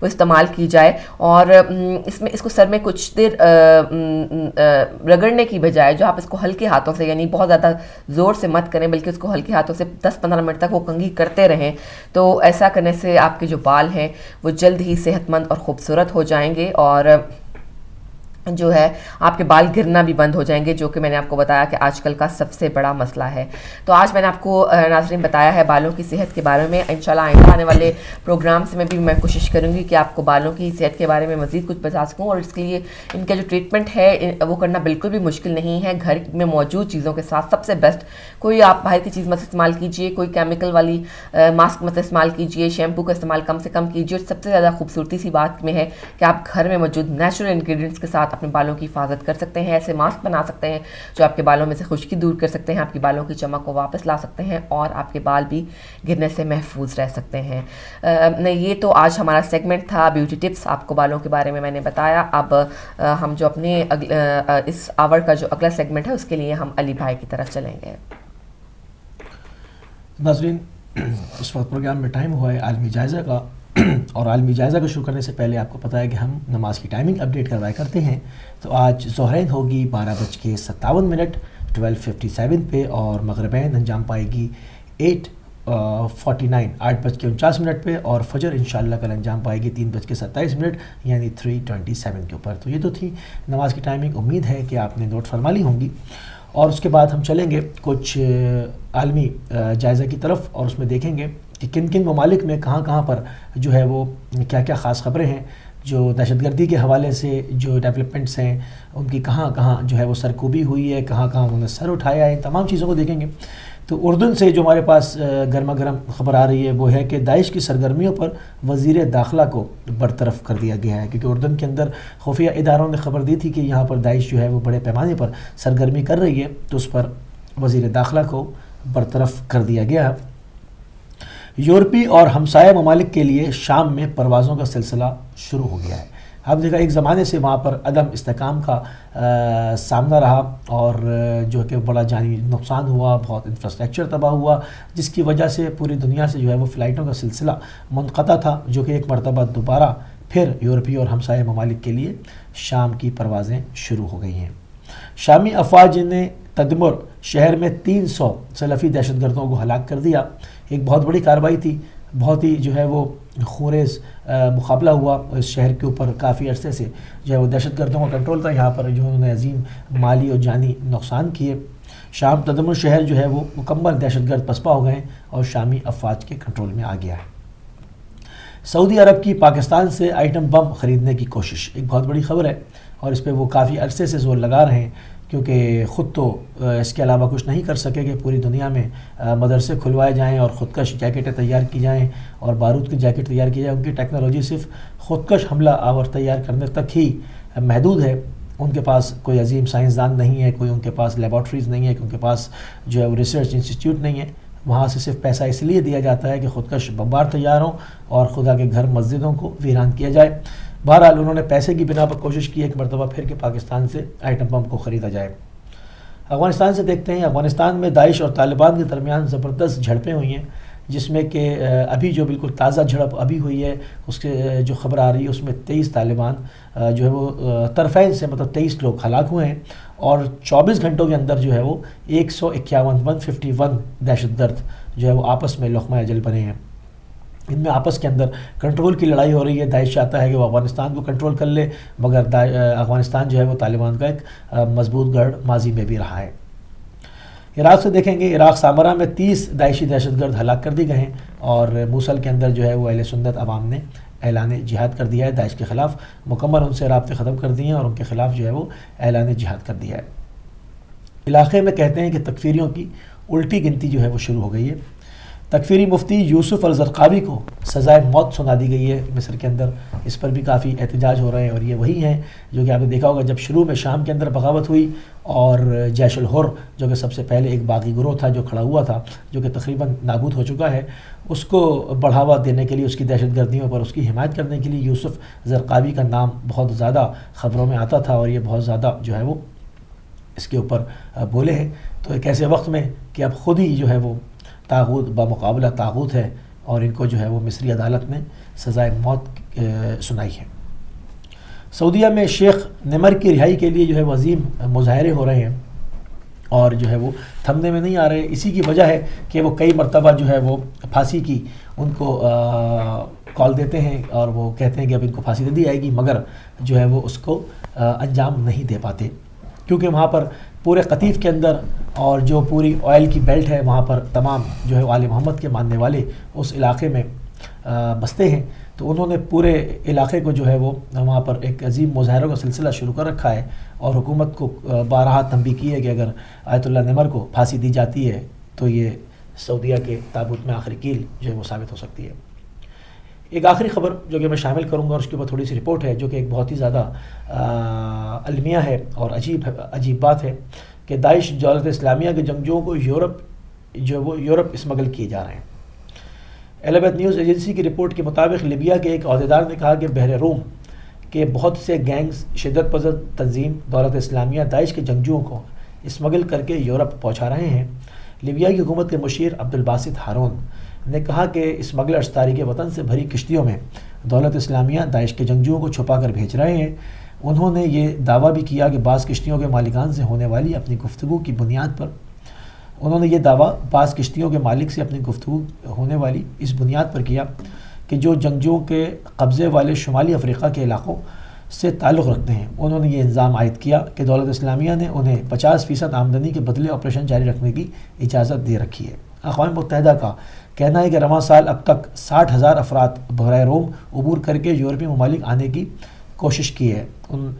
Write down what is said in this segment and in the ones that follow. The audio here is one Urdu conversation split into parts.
وہ استعمال کی جائے، اور اس کو سر میں کچھ دیر رگڑنے کی بجائے جو آپ اس کو ہلکے ہاتھوں سے، یعنی بہت زیادہ زور سے مت کریں بلکہ اس کو ہلکے ہاتھوں سے 10-15 منٹ تک وہ کنگھی کرتے رہیں، تو ایسا کرنے سے آپ کے جو بال ہیں وہ جلد ہی صحت مند اور خوبصورت ہو جائیں گے، اور جو ہے آپ کے بال گرنا بھی بند ہو جائیں گے، جو کہ میں نے آپ کو بتایا کہ آج کل کا سب سے بڑا مسئلہ ہے۔ تو آج میں نے آپ کو ناظرین بتایا ہے بالوں کی صحت کے بارے میں۔ انشاءاللہ آئندہ آنے والے پروگرامس میں بھی میں کوشش کروں گی کہ آپ کو بالوں کی صحت کے بارے میں مزید کچھ بتا سکوں، اور اس کے لیے ان کا جو ٹریٹمنٹ ہے وہ کرنا بالکل بھی مشکل نہیں ہے۔ گھر میں موجود چیزوں کے ساتھ سب سے بیسٹ، کوئی آپ باہر کی چیز مت استعمال کیجیے، کوئی کیمیکل والی ماسک مت استعمال کیجیے، شیمپو کا استعمال کم سے کم کیجیے، اور سب سے زیادہ خوبصورتی سی بات میں ہے کہ آپ گھر میں موجود نیچرل انگریڈینٹس کے ساتھ اپنے بالوں کی حفاظت کر سکتے ہیں۔ ایسے ماسک بنا سکتے ہیں جو آپ کے بالوں میں سے خشکی دور کر سکتے ہیں، آپ کے بالوں کی چمک کو واپس لا سکتے ہیں، اور آپ کے بال بھی گرنے سے محفوظ رہ سکتے ہیں۔ یہ تو آج ہمارا سیگمنٹ تھا بیوٹی ٹپس، آپ کو بالوں کے بارے میں نے بتایا۔ اب ہم جو اپنے اس آور کا جو اگلا سیگمنٹ ہے اس کے لیے ہم علی بھائی کی طرف چلیں گے۔ ناظرین، اس وقت پروگرام میں ٹائم ہوا ہے عالمی جائزہ کا، اور عالمی جائزہ کو شروع کرنے سے پہلے آپ کو پتہ ہے کہ ہم نماز کی ٹائمنگ اپڈیٹ کروایا کرتے ہیں۔ تو آج ظہرین ہوگی 12:57 12:57 پہ، اور مغربین انجام پائے گی 8:49 پہ، اور فجر انشاءاللہ کل انجام پائے گی 3:27 یعنی 3:27 کے اوپر۔ تو یہ تو تھی نماز کی ٹائمنگ، امید ہے کہ آپ نے نوٹ فرما لی ہوں گی، اور اس کے بعد ہم چلیں گے کچھ عالمی جائزہ کی طرف، اور اس میں دیکھیں گے کہ کن کن ممالک میں کہاں کہاں پر جو ہے وہ کیا کیا خاص خبریں ہیں، جو دہشت گردی کے حوالے سے جو ڈیولپمنٹس ہیں ان کی کہاں کہاں جو ہے وہ سرکوبی ہوئی ہے، کہاں کہاں انہوں نے سر اٹھایا ہے، تمام چیزوں کو دیکھیں گے۔ تو اردن سے جو ہمارے پاس گرما گرم خبر آ رہی ہے وہ ہے کہ داعش کی سرگرمیوں پر وزیر داخلہ کو برطرف کر دیا گیا ہے، کیونکہ اردن کے اندر خفیہ اداروں نے خبر دی تھی کہ یہاں پر داعش جو ہے وہ بڑے پیمانے پر سرگرمی کر رہی ہے، تو اس پر وزیر داخلہ کو برطرف کر دیا گیا۔ یورپی اور ہمسایہ ممالک کے لیے شام میں پروازوں کا سلسلہ شروع ہو گیا ہے۔ اب دیکھا ایک زمانے سے وہاں پر عدم استحکام کا سامنا رہا، اور جو کہ بڑا جانی نقصان ہوا، بہت انفراسٹرکچر تباہ ہوا، جس کی وجہ سے پوری دنیا سے جو ہے وہ فلائٹوں کا سلسلہ منقطع تھا، جو کہ ایک مرتبہ دوبارہ پھر یورپی اور ہمسایہ ممالک کے لیے شام کی پروازیں شروع ہو گئی ہیں۔ شامی افواج نے تدمر شہر میں 300 سلفی دہشت گردوں کو ہلاک کر دیا۔ ایک بہت بڑی کارروائی تھی، بہت ہی جو ہے وہ خونریز مقابلہ ہوا اس شہر کے اوپر، کافی عرصے سے جو ہے وہ دہشت گردوں کا کنٹرول تھا یہاں پر، جو انہوں نے عظیم مالی اور جانی نقصان کیے۔ شام تدمر شہر جو ہے وہ مکمل دہشت گرد پسپا ہو گئے اور شامی افواج کے کنٹرول میں آ گیا ہے۔ سعودی عرب کی پاکستان سے آئٹم بم خریدنے کی کوشش، ایک بہت بڑی خبر ہے، اور اس پہ وہ کافی عرصے سے زور لگا رہے ہیں، کیونکہ خود تو اس کے علاوہ کچھ نہیں کر سکے کہ پوری دنیا میں مدرسے کھلوائے جائیں اور خودکش جیکٹیں تیار کی جائیں اور بارود کی جیکٹ تیار کی جائیں۔ ان کی ٹیکنالوجی صرف خودکش حملہ آور تیار کرنے تک ہی محدود ہے، ان کے پاس کوئی عظیم سائنسدان نہیں ہے، کوئی ان کے پاس لیبارٹریز نہیں ہے، ان کے پاس جو ہے وہ ریسرچ انسٹیٹیوٹ نہیں ہے۔ وہاں سے صرف پیسہ اس لیے دیا جاتا ہے کہ خودکش بمبار تیار ہوں اور خدا کے گھر مسجدوں کو ویران کیا جائے۔ بہرحال انہوں نے پیسے کی بنا پر کوشش کی ایک مرتبہ پھر کہ پاکستان سے آئٹم بم کو خریدا جائے۔ افغانستان سے دیکھتے ہیں، افغانستان میں داعش اور طالبان کے درمیان زبردست جھڑپیں ہوئی ہیں، جس میں کہ ابھی جو بالکل تازہ جھڑپ ابھی ہوئی ہے اس کے جو خبر آ رہی ہے اس میں 23 طالبان جو ہے وہ طرفین سے، مطلب 23 لوگ ہلاک ہوئے ہیں، اور 24 گھنٹوں کے اندر جو ہے وہ 151 دہشت گرد جو ہے وہ آپس میں لقمہ اجل بنے ہیں۔ ان میں آپس کے اندر کنٹرول کی لڑائی ہو رہی ہے۔ داعش چاہتا ہے کہ وہ افغانستان کو کنٹرول کر لے، مگر افغانستان جو ہے وہ طالبان کا ایک مضبوط گڑھ ماضی میں بھی رہا ہے۔ عراق سے دیکھیں گے، عراق سامرا میں 30 داعشی دہشت گرد ہلاک کر دی گئے ہیں، اور موصل کے اندر جو ہے وہ اہل سنت عوام نے اعلان جہاد کر دیا ہے داعش کے خلاف، مکمل ان سے رابطے ختم کر دیے ہیں اور ان کے خلاف جو ہے وہ اعلان جہاد کر دیا ہے۔ علاقے میں کہتے ہیں کہ تکفیریوں کی الٹی گنتی جو ہے وہ شروع ہو گئی ہے۔ تکفیری مفتی یوسف الزرقاوی کو سزائے موت سنا دی گئی ہے مصر کے اندر، اس پر بھی کافی احتجاج ہو رہے ہیں، اور یہ وہی ہیں جو کہ آپ نے دیکھا ہوگا جب شروع میں شام کے اندر بغاوت ہوئی، اور جیش الحر جو کہ سب سے پہلے ایک باغی گروہ تھا جو کھڑا ہوا تھا، جو کہ تقریباً نابود ہو چکا ہے، اس کو بڑھاوا دینے کے لیے، اس کی دہشت گردیوں پر اس کی حمایت کرنے کے لیے یوسف زرقاوی کا نام بہت زیادہ خبروں میں آتا تھا، اور یہ بہت زیادہ جو ہے وہ اس کے اوپر بولے ہیں۔ تو ایک ایسے وقت میں کہ اب خود ہی جو ہے وہ طاغوت بمقابلہ طاغوت ہے، اور ان کو جو ہے وہ مصری عدالت نے سزائے موت سنائی ہے۔ سعودیہ میں شیخ نمر کی رہائی کے لیے جو ہے وہ عظیم مظاہرے ہو رہے ہیں اور جو ہے وہ تھمنے میں نہیں آ رہے۔ اسی کی وجہ ہے کہ وہ کئی مرتبہ جو ہے وہ پھانسی کی ان کو کال دیتے ہیں اور وہ کہتے ہیں کہ اب ان کو پھانسی دے دی جائے گی، مگر جو ہے وہ اس کو انجام نہیں دے پاتے، کیونکہ وہاں پر پورے قطیف کے اندر اور جو پوری آئل کی بیلٹ ہے وہاں پر تمام جو ہے آل محمد کے ماننے والے اس علاقے میں بستے ہیں، تو انہوں نے پورے علاقے کو جو ہے وہ وہاں پر ایک عظیم مظاہروں کا سلسلہ شروع کر رکھا ہے اور حکومت کو بارہا تنبیہ کی ہے کہ اگر آیت اللہ نمر کو پھانسی دی جاتی ہے تو یہ سعودیہ کے تابوت میں آخری کیل جو ہے وہ ثابت ہو سکتی ہے۔ ایک آخری خبر جو کہ میں شامل کروں گا اور اس کے اوپر تھوڑی سی رپورٹ ہے جو کہ ایک بہت ہی زیادہ المیہ ہے اور عجیب بات ہے کہ داعش دولت اسلامیہ کے جنگجوؤں کو یورپ اسمگل کیے جا رہے ہیں۔ الہبت نیوز ایجنسی کی رپورٹ کے مطابق لیبیا کے ایک عہدیدار نے کہا کہ بحر روم کے بہت سے گینگز شدت پسند تنظیم دولت اسلامیہ داعش کے جنگجوؤں کو اسمگل کر کے یورپ پہنچا رہے ہیں۔ لیبیا کی حکومت کے مشیر عبد الباسط ہارون نے کہا کہ اسمگلرز تاریخ وطن سے بھری کشتیوں میں دولت اسلامیہ داعش کے جنگجوؤں کو چھپا کر بھیج رہے ہیں۔ انہوں نے یہ دعویٰ بھی کیا کہ بعض کشتیوں کے مالکان سے ہونے والی اپنی گفتگو کی بنیاد پر اس بنیاد پر کیا کہ جو جنگجوؤں کے قبضے والے شمالی افریقہ کے علاقوں سے تعلق رکھتے ہیں، انہوں نے یہ الزام عائد کیا کہ دولت اسلامیہ نے انہیں 50% آمدنی کے بدلے آپریشن جاری رکھنے کی اجازت دے رکھی ہے۔ اقوام متحدہ کا کہنا ہے کہ رواں سال اب تک 60,000 افراد بحیرہ روم عبور کر کے یورپی ممالک آنے کی کوشش کی ہے۔ ان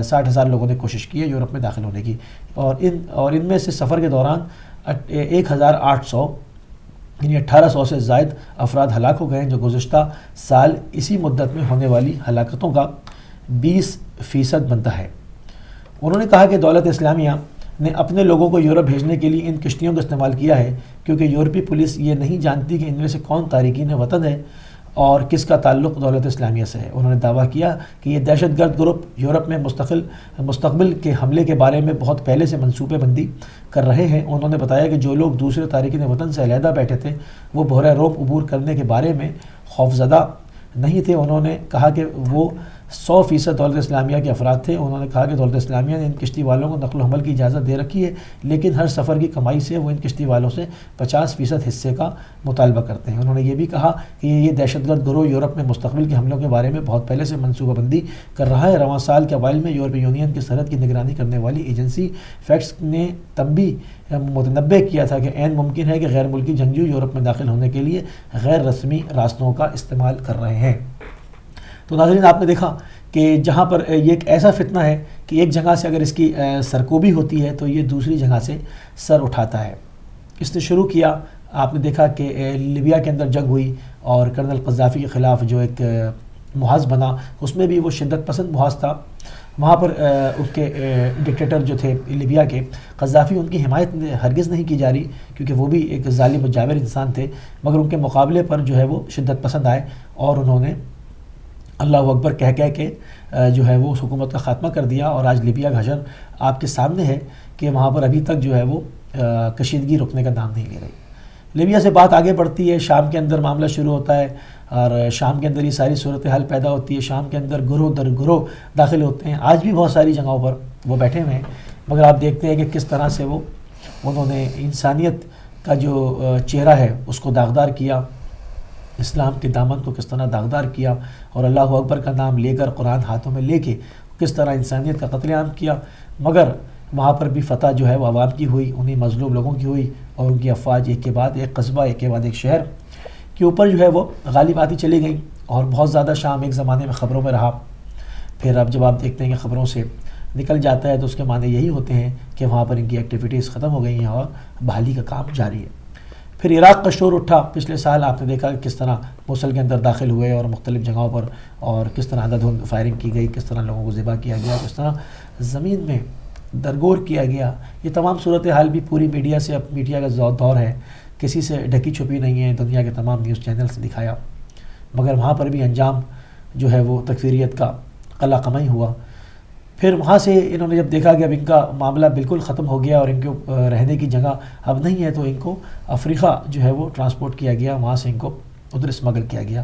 60,000 لوگوں نے کوشش کی ہے یورپ میں داخل ہونے کی اور ان میں سے سفر کے دوران 1,800 یعنی 1,800 سے زائد افراد ہلاک ہو گئے ہیں، جو گزشتہ سال اسی مدت میں ہونے والی ہلاکتوں کا 20% بنتا ہے۔ انہوں نے کہا کہ دولت اسلامیہ نے اپنے لوگوں کو یورپ بھیجنے کے لیے ان کشتیوں کا استعمال کیا ہے کیونکہ یورپی پولیس یہ نہیں جانتی کہ ان میں سے کون تارکین وطن ہے اور کس کا تعلق دولت اسلامیہ سے ہے۔ انہوں نے دعویٰ کیا کہ یہ دہشت گرد گروپ یورپ میں مستقبل کے حملے کے بارے میں بہت پہلے سے منصوبے بندی کر رہے ہیں۔ انہوں نے بتایا کہ جو لوگ دوسرے تارکین وطن سے علیحدہ بیٹھے تھے وہ بحیرہ روم عبور کرنے کے بارے میں خوفزدہ نہیں تھے۔ انہوں نے کہا کہ وہ 100% دولت اسلامیہ کے افراد تھے۔ انہوں نے کہا کہ دولت اسلامیہ نے ان کشتی والوں کو نقل و حمل کی اجازت دے رکھی ہے، لیکن ہر سفر کی کمائی سے وہ ان کشتی والوں سے 50% حصے کا مطالبہ کرتے ہیں۔ انہوں نے یہ بھی کہا کہ یہ دہشت گرد گروہ یورپ میں مستقبل کے حملوں کے بارے میں بہت پہلے سے منصوبہ بندی کر رہا ہے۔ رواں سال کے اوائل میں یورپی یونین کی سرحد کی نگرانی کرنے والی ایجنسی فیکٹس نے متنبع کیا تھا کہ عین ممکن ہے کہ غیر ملکی جنگجو یورپ میں داخل ہونے کے لیے غیر رسمی راستوں کا استعمال کر رہے ہیں۔ تو ناظرین، آپ نے دیکھا کہ جہاں پر یہ ایک ایسا فتنہ ہے کہ ایک جگہ سے اگر اس کی سرکوبی ہوتی ہے تو یہ دوسری جگہ سے سر اٹھاتا ہے۔ اس نے شروع کیا، آپ نے دیکھا کہ لیبیا کے اندر جنگ ہوئی اور کرنل قذافی کے خلاف جو ایک محاذ بنا، اس میں بھی وہ شدت پسند محاذ تھا۔ وہاں پر ان کے ڈکٹیٹر جو تھے لیبیا کے قذافی، ان کی حمایت ہرگز نہیں کی جا رہی کیونکہ وہ بھی ایک ظالم و جابر انسان تھے، مگر ان کے مقابلے پر جو ہے وہ شدت پسند آئے اور انہوں نے اللہ اکبر کہہ کے جو ہے وہ اس حکومت کا خاتمہ کر دیا۔ اور آج لیبیا کا حشر آپ کے سامنے ہے کہ وہاں پر ابھی تک جو ہے وہ کشیدگی رکنے کا نام نہیں لے رہی۔ لیبیا سے بات آگے بڑھتی ہے، شام کے اندر معاملہ شروع ہوتا ہے اور شام کے اندر یہ ساری صورتحال پیدا ہوتی ہے۔ شام کے اندر گروہ در گروہ داخل ہوتے ہیں، آج بھی بہت ساری جگہوں پر وہ بیٹھے ہوئے ہیں، مگر آپ دیکھتے ہیں کہ کس طرح سے انہوں نے انسانیت کا جو چہرہ ہے اس کو داغدار کیا، اسلام کے دامن کو کس طرح داغدار کیا اور اللہ اکبر کا نام لے کر قرآن ہاتھوں میں لے کے کس طرح انسانیت کا قتل عام کیا، مگر وہاں پر بھی فتح جو ہے وہ عوام کی ہوئی، انہیں مظلوم لوگوں کی ہوئی اور ان کی افواج ایک کے بعد ایک قصبہ، ایک کے بعد ایک شہر کے اوپر جو ہے وہ غالب آتی چلی گئیں اور بہت زیادہ شام ایک زمانے میں خبروں میں رہا۔ پھر اب جب آپ دیکھتے ہیں کہ خبروں سے نکل جاتا ہے تو اس کے معنی یہی ہوتے ہیں کہ وہاں پر ان کی ایکٹیویٹیز ختم ہو گئی ہیں اور بحالی کا کام جاری ہے۔ پھر عراق کا شور اٹھا، پچھلے سال آپ نے دیکھا کہ کس طرح موصل کے اندر داخل ہوئے اور مختلف جگہوں پر اور کس طرح اندھادھند فائرنگ کی گئی، کس طرح لوگوں کو ذبح کیا گیا، کس طرح زمین میں درگور کیا گیا۔ یہ تمام صورتحال بھی پوری میڈیا سے، اب میڈیا کا دور ہے، کسی سے ڈھکی چھپی نہیں ہے، دنیا کے تمام نیوز چینل سے دکھایا، مگر وہاں پر بھی انجام جو ہے وہ تکفیریت کا قلع قمعی ہوا۔ پھر وہاں سے انہوں نے جب دیکھا کہ اب ان کا معاملہ بالکل ختم ہو گیا اور ان کو رہنے کی جگہ اب نہیں ہے، تو ان کو افریقہ جو ہے وہ ٹرانسپورٹ کیا گیا، وہاں سے ان کو ادھر اسمگل کیا گیا۔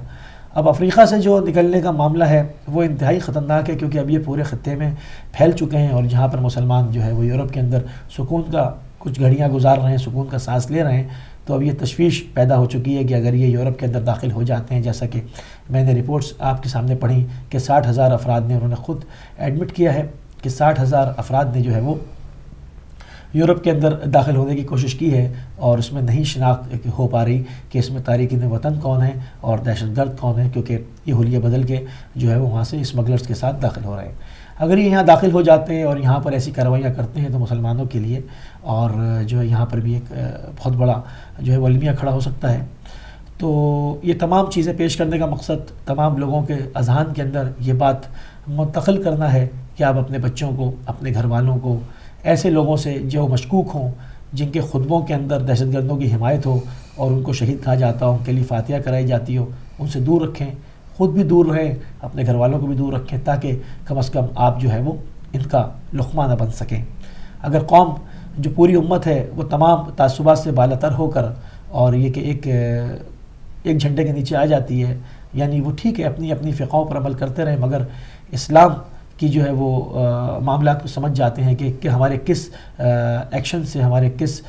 اب افریقہ سے جو نکلنے کا معاملہ ہے وہ انتہائی خطرناک ہے، کیونکہ اب یہ پورے خطے میں پھیل چکے ہیں، اور جہاں پر مسلمان جو ہے وہ یورپ کے اندر سکون کا کچھ گھڑیاں گزار رہے ہیں، سکون کا سانس لے رہے ہیں، تو اب یہ تشویش پیدا ہو چکی ہے کہ اگر یہ یورپ کے اندر داخل ہو جاتے ہیں، جیسا کہ میں نے رپورٹس آپ کے سامنے پڑھی کہ 60,000 افراد نے، انہوں نے خود ایڈمٹ کیا ہے کہ 60,000 افراد نے جو ہے وہ یورپ کے اندر داخل ہونے کی کوشش کی ہے، اور اس میں نہیں شناخت ہو پا رہی کہ اس میں تارکین وطن کون ہیں اور دہشت گرد کون ہیں، کیونکہ یہ حلیہ بدل کے جو ہے وہ وہاں سے اسمگلرز کے ساتھ داخل ہو رہے ہیں۔ اگر یہ یہاں داخل ہو جاتے ہیں اور یہاں پر ایسی کارروائیاں کرتے ہیں تو مسلمانوں کے لیے اور جو ہے یہاں پر بھی ایک بہت بڑا جو ہے وہ المیہ کھڑا ہو سکتا ہے۔ تو یہ تمام چیزیں پیش کرنے کا مقصد تمام لوگوں کے اذہان کے اندر یہ بات منتقل کرنا ہے کہ آپ اپنے بچوں کو، اپنے گھر والوں کو ایسے لوگوں سے جو مشکوک ہوں، جن کے خطبوں کے اندر دہشت گردوں کی حمایت ہو اور ان کو شہید کہا جاتا ہو، ان کے لیے فاتحہ کرائی جاتی ہو، ان سے دور رکھیں، خود بھی دور رہیں، اپنے گھر والوں کو بھی دور رکھیں، تاکہ کم از کم آپ جو ہے وہ ان کا لقمہ نہ بن سکیں۔ اگر قوم جو پوری امت ہے وہ تمام تعصبات سے بالا تر ہو کر اور یہ کہ ایک جھنڈے کے نیچے آ جاتی ہے، یعنی وہ ٹھیک ہے اپنی اپنی فقہوں پر عمل کرتے رہیں، مگر اسلام کی جو ہے وہ معاملات کو سمجھ جاتے ہیں کہ ہمارے کس ایکشن سے، ہمارے کس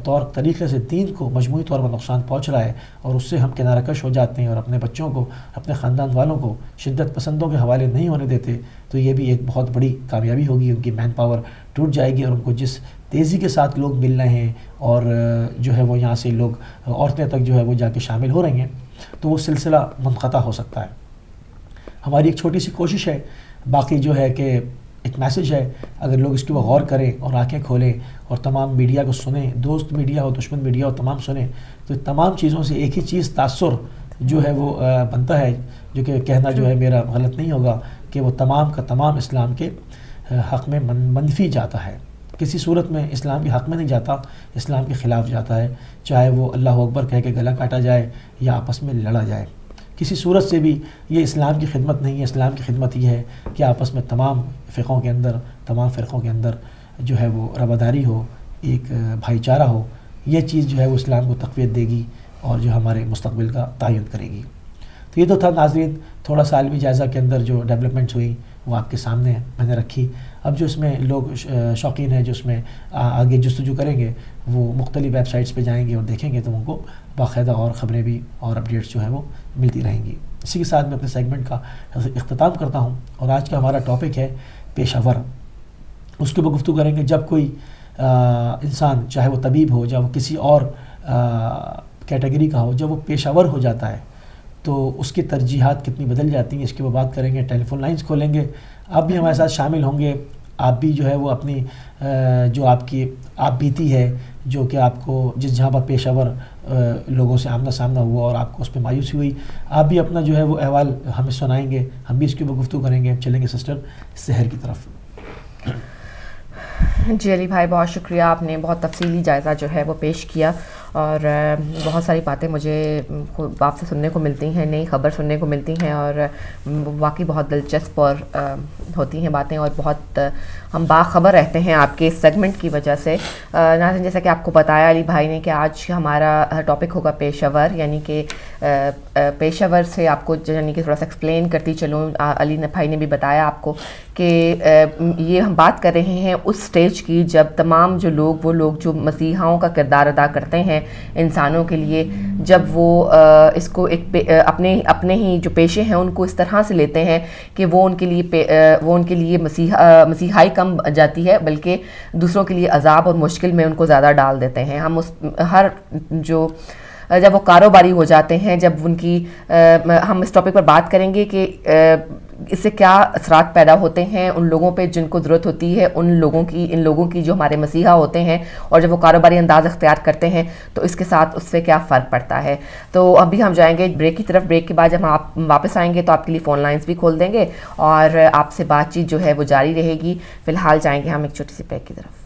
طور طریقے سے دین کو مجموعی طور پر نقصان پہنچ رہا ہے، اور اس سے ہم کنارہ کش ہو جاتے ہیں اور اپنے بچوں کو، اپنے خاندان والوں کو شدت پسندوں کے حوالے نہیں ہونے دیتے، تو یہ بھی ایک بہت بڑی کامیابی ہوگی۔ ان کی مین پاور ٹوٹ جائے گی، اور ان کو جس تیزی کے ساتھ لوگ مل رہے ہیں اور جو ہے وہ یہاں سے لوگ عورتیں تک جو ہے وہ جا کے شامل ہو رہی ہیں، تو وہ سلسلہ منقطع ہو سکتا ہے۔ ہماری ایک چھوٹی سی کوشش ہے، باقی جو ہے کہ ایک میسج ہے، اگر لوگ اس کے اوپر غور کریں اور آنکھیں کھولیں اور تمام میڈیا کو سنیں، دوست میڈیا ہو، دشمن میڈیا ہو، تمام سنیں، تو تمام چیزوں سے ایک ہی چیز تاثر جو ہے وہ بنتا ہے، جو کہ کہنا جو ہے میرا غلط نہیں ہوگا، کہ وہ تمام کا تمام اسلام کے حق میں منفی جاتا ہے، کسی صورت میں اسلام کے حق میں نہیں جاتا، اسلام کے خلاف جاتا ہے، چاہے وہ اللہ اکبر کہہ کے گلا کاٹا جائے یا آپس میں لڑا جائے، کسی صورت سے بھی یہ اسلام کی خدمت نہیں ہے۔ اسلام کی خدمت یہ ہے کہ آپس میں تمام فقوں کے اندر، تمام فرقوں کے اندر جو ہے وہ رواداری ہو، ایک بھائی چارہ ہو، یہ چیز جو ہے وہ اسلام کو تقویت دے گی اور جو ہمارے مستقبل کا تعین کرے گی۔ تو یہ تو تھا ناظرین تھوڑا سا عالمی جائزہ کے اندر جو ڈیولپمنٹس ہوئی وہ آپ کے سامنے میں نے رکھی۔ اب جو اس میں لوگ شوقین ہیں جو اس میں آگے جستجو کریں گے، وہ مختلف ویب سائٹس پہ جائیں گے اور دیکھیں گے، تو ان کو باقاعدہ اور خبریں بھی اور اپڈیٹس جو ہیں وہ ملتی رہیں گی۔ اسی کے ساتھ میں اپنے سیگمنٹ کا اختتام کرتا ہوں، اور آج کا ہمارا ٹاپک ہے پیشہ ور۔ اس کے اوپر گفتگو کریں گے، جب کوئی انسان چاہے وہ طبیب ہو، جب وہ کسی اور کیٹیگری کا ہو، جب وہ پیشہ ور ہو جاتا ہے تو اس کی ترجیحات کتنی بدل جاتی ہیں، اس کے اوپر بات کریں گے۔ ٹیلی فون لائنز کھولیں گے، آپ بھی ہمارے ساتھ شامل ہوں گے، آپ بھی جو ہے وہ اپنی جو آپ بیتی ہے، جو کہ آپ کو جہاں پر پیشہ ور لوگوں سے آمنا سامنا ہوا اور آپ کو اس پہ مایوسی ہوئی، آپ بھی اپنا جو ہے وہ احوال ہمیں سنائیں گے، ہم بھی اس کے اوپر گفتگو کریں گے۔ چلیں گے سسٹر سحر کی طرف۔ جی علی بھائی، بہت شکریہ، آپ نے بہت تفصیلی جائزہ جو ہے وہ پیش کیا، اور بہت ساری باتیں مجھے آپ سے سننے کو ملتی ہیں، نئی خبر سننے کو ملتی ہیں، اور واقعی بہت دلچسپ اور ہوتی ہیں باتیں، اور بہت ہم باخبر رہتے ہیں آپ کے اس سیگمنٹ کی وجہ سے۔ ناظرین، جیسا کہ آپ کو بتایا علی بھائی نے کہ آج ہمارا ٹاپک ہوگا پیشہ ور، یعنی کہ پیشہ ور سے آپ کو یعنی کہ تھوڑا سا ایکسپلین کرتی چلوں۔ علی بھائی نے بھی بتایا آپ کو کہ یہ ہم بات کر رہے ہیں اس سٹیج کی جب تمام جو لوگ، وہ لوگ جو مسیحاؤں کا کردار ادا کرتے ہیں انسانوں کے لیے، جب وہ اس کو ایک اپنے ہی جو پیشے ہیں ان کو اس طرح سے لیتے ہیں کہ وہ ان کے لیے مسیحائی کم جاتی ہے، بلکہ دوسروں کے لیے عذاب اور مشکل میں ان کو زیادہ ڈال دیتے ہیں۔ جب وہ کاروباری ہو جاتے ہیں، جب ہم اس ٹاپک پر بات کریں گے کہ اس سے کیا اثرات پیدا ہوتے ہیں ان لوگوں پہ جن کو ضرورت ہوتی ہے، ان لوگوں کی جو ہمارے مسیحا ہوتے ہیں، اور جب وہ کاروباری انداز اختیار کرتے ہیں تو اس کے ساتھ اس سے کیا فرق پڑتا ہے۔ تو ابھی ہم جائیں گے بریک کی طرف۔ بریک کے بعد جب ہم واپس آئیں گے تو آپ کے لیے فون لائنز بھی کھول دیں گے اور آپ سے بات چیت جو ہے وہ جاری رہے گی۔ فی الحال جائیں گے ہم ایک چھوٹی سی بریک کی طرف۔